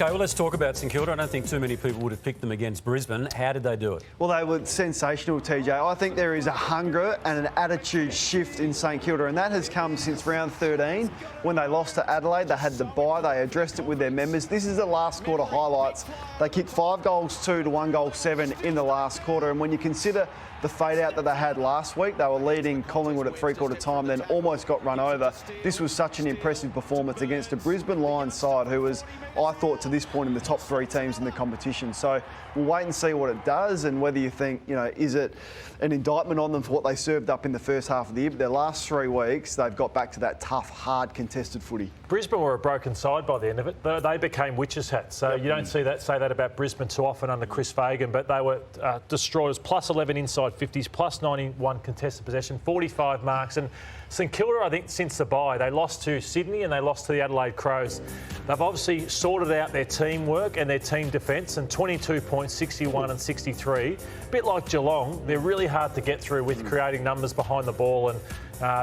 Okay, well, let's talk about St Kilda. I don't think too many people would have picked them against Brisbane. How did they do it? Well, they were sensational, TJ. I think there is a hunger and an attitude shift in St Kilda, and that has come since round 13 when they lost to Adelaide. They had the bye. They addressed it with their members. This is the last quarter highlights. They kicked 5 goals 2 to 1 goal 7 in the last quarter, and when you consider the fade out that they had last week, they were leading Collingwood at three-quarter time, then almost got run over. This was such an impressive performance against a Brisbane Lions side who was, I thought, to this point in the top 3 teams in the competition. So we'll wait and see what it does and whether you think, is it an indictment on them for what they served up in the first half of the year. But their last 3 weeks, they've got back to that tough, hard, contested footy. Brisbane were a broken side by the end of it. They became witches' hats. So you don't say that about Brisbane too often under Chris Fagan, but they were destroyers. Plus 11 inside 50s, plus 91 contested possession, 45 marks. And St Kilda, I think, since the bye, they lost to Sydney and they lost to the Adelaide Crows. They've obviously sorted out their teamwork and their team defence, and 22 points, 61 and 63. A bit like Geelong, they're really hard to get through with creating numbers behind the ball, and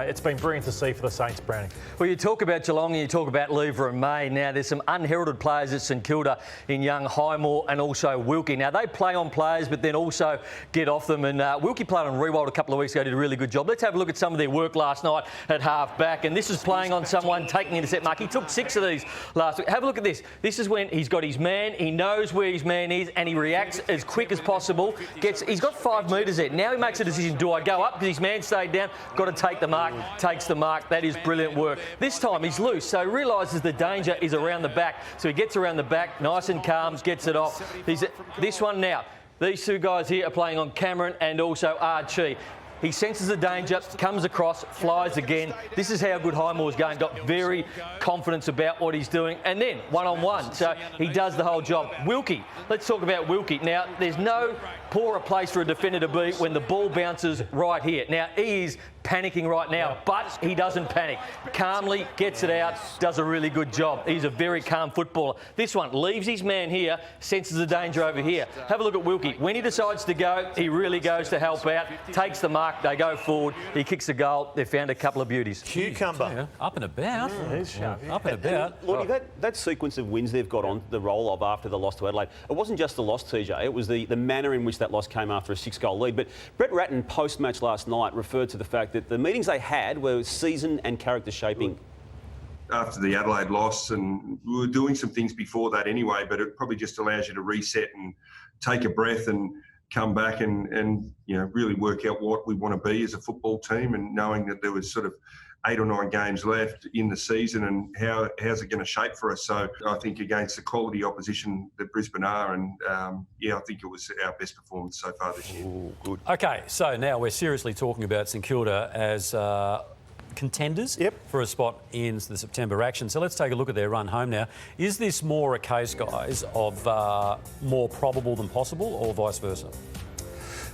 it's been brilliant to see for the Saints, Browning. Well, you talk about Geelong and you talk about Lever and May. Now, there's some unheralded players at St Kilda in young Highmore and also Wilkie. Now, they play on players but then also get off them. And Wilkie played on Rewald a couple of weeks ago, did a really good job. Let's have a look at some of their work last night at half-back. And this is playing on someone taking intercept mark. He took 6 of these last week. Have a look at this. This is when he's got his man, he knows where his man is, and he reacts as quick as possible. He's got 5 metres there. Now he makes a decision, do I go up because his man stayed down? Got to take the mark. Takes the mark. That is brilliant work. This time he's loose, so he realises the danger is around the back. So he gets around the back, nice and calm, gets it off. This one now. These 2 guys here are playing on Cameron and also Archie. He senses the danger, comes across, flies again. This is how good Highmore's going. Got very confidence about what he's doing. And then one-on-one. So he does the whole job. Wilkie. Let's talk about Wilkie. Now, there's no poorer place for a defender to be when the ball bounces right here. Now, he is panicking right now, but he doesn't panic. Calmly gets it out, does a really good job. He's a very calm footballer. This one leaves his man here, senses the danger over here. Have a look at Wilkie. When he decides to go, he really goes to help out, takes the mark, they go forward, he kicks a goal. They've found a couple of beauties. Cucumber. Yeah, up and about. He's sharp. Up and about. Look, that sequence of wins they've got on the roll of after the loss to Adelaide, it wasn't just the loss, TJ, it was the manner in which that loss came after a 6-goal lead. But Brett Ratton, post-match last night, referred to the fact that the meetings they had were season and character shaping. After the Adelaide loss, and we were doing some things before that anyway, but it probably just allows you to reset and take a breath and come back and really work out what we want to be as a football team, and knowing that there was sort of 8 or 9 games left in the season and how's it going to shape for us. So I think against the quality opposition that Brisbane are, and I think it was our best performance so far this year. Ooh, good. Okay, so now we're seriously talking about St Kilda as contenders for a spot in the September action. So let's take a look at their run home now. Is this more a case, guys, of more probable than possible, or vice versa?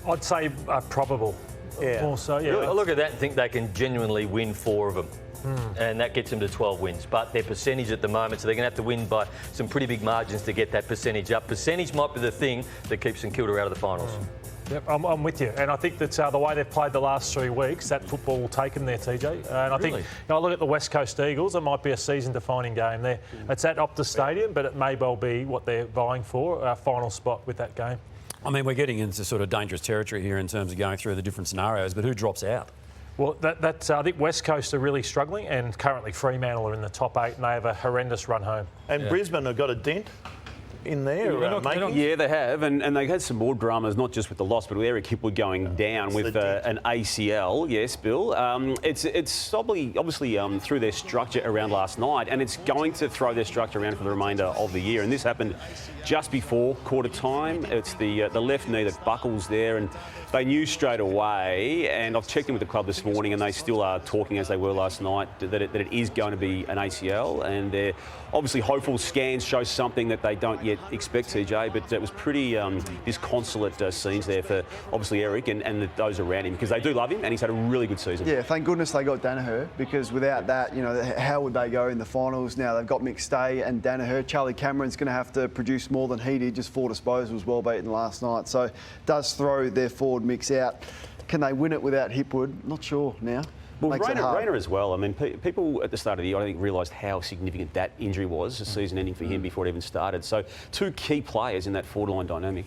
I'd say probable. Yeah. Also, yeah. I look at that and think they can genuinely win 4 of them. And that gets them to 12 wins. But their percentage at the moment, so they're going to have to win by some pretty big margins to get that percentage up. Percentage might be the thing that keeps St Kilda out of the finals. Yep, I'm with you. And I think that the way they've played the last 3 weeks, that football will take them there, TJ. And I think, I look at the West Coast Eagles, it might be a season-defining game there. It's at Optus Stadium, but it may well be what they're vying for, our final spot with that game. I mean, we're getting into sort of dangerous territory here in terms of going through the different scenarios, but who drops out? Well, I think West Coast are really struggling, and currently Fremantle are in the top 8, and they have a horrendous run home. And Brisbane have got a dent in there. Yeah, they have, and they've had some more dramas, not just with the loss, but with Eric Hipwood going down with an ACL. Yes, Bill. It's obviously through their structure around last night, and it's going to throw their structure around for the remainder of the year. And this happened just before quarter time. It's the left knee that buckles there, and they knew straight away. And I've checked in with the club this morning, and they still are talking, as they were last night, that it is going to be an ACL, and they're obviously hopeful. Scans show something that they don't yet expect, TJ, but it was pretty disconsolate scenes there for obviously Eric and those around him, because they do love him and he's had a really good season. Yeah, thank goodness they got Danaher, because without that, how would they go in the finals? Now they've got McStay and Danaher. Charlie Cameron's going to have to produce more than he did, just 4 disposals, well beaten last night. So it does throw their forward mix out. Can they win it without Hipwood? Not sure now. Well, makes it hard. Rayner as well. I mean, people at the start of the year, I think, realised how significant that injury was, the season ending for him before it even started. So 2 key players in that forward line dynamic.